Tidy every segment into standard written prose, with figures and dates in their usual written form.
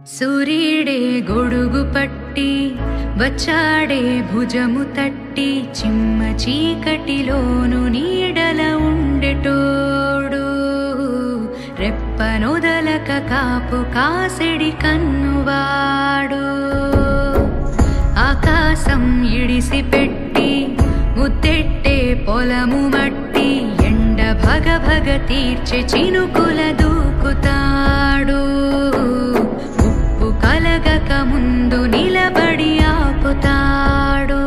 సూర్యుడే గొడుగు పట్టి వచ్చాడే భుజము తట్టి చిమ్మ చీకటిలోను నీడల ఉండెటోడు రెప్పనొదలక కాపు కాసెడి కన్నువాడు ఆకాశం ఇడిసి పెట్టి ముద్దెట్టే పొలము మట్టి ఎండ భగ భగ తీర్చే చినుకుల దూకుతాడు ఉప్పు కలగక ముందు నిలబడి ఆపుతాడు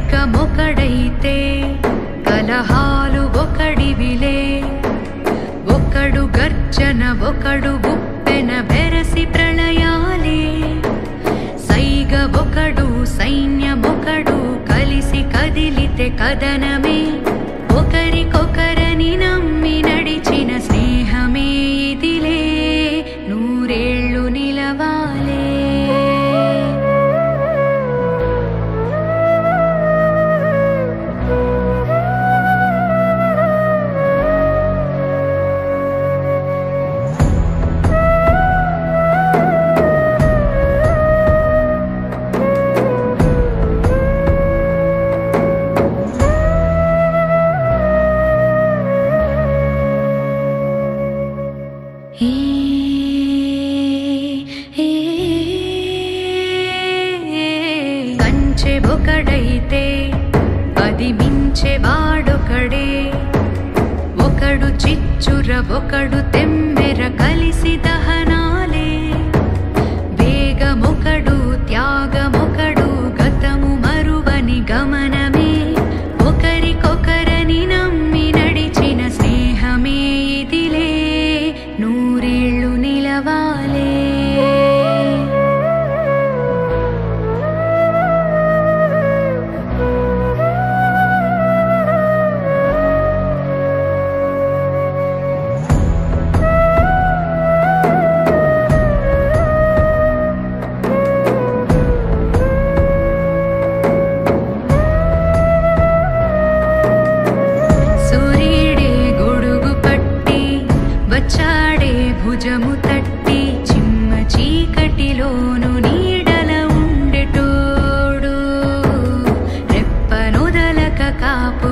ఖడ్గమొకడైతే కలహాలు ఒకడివిలే ఒకడు గర్జన ఒకడు గుప్పెన బెరసి ప్రళయాలే సైగ ఒకడు సైన్యమొకడు కలిసి కదిలితే కదనమే ఒకరికొకరని నమ్మి నడిచిన స్నేహమే ఇదిలే నూరేళ్ళు నిలవాలే కంచె ఒకడైతే అది మించె వాడొకడే ఒకడు చిచ్చుర ఒకడు తెమ్మెర కలిసి దహనాలే వేగమొకడు త్యాగమొకడు గతము మరువని గమనమే ఒకరికొకరని నమ్మి నడిచిన స్నేహమే ఇదిలే నూరేళ్ళు నిలవాలే వచ్చాడే భుజము తట్టి చిమ్మ చీకటిలోను నీడల ఉండెటోడు రెప్పనొదలక కాపు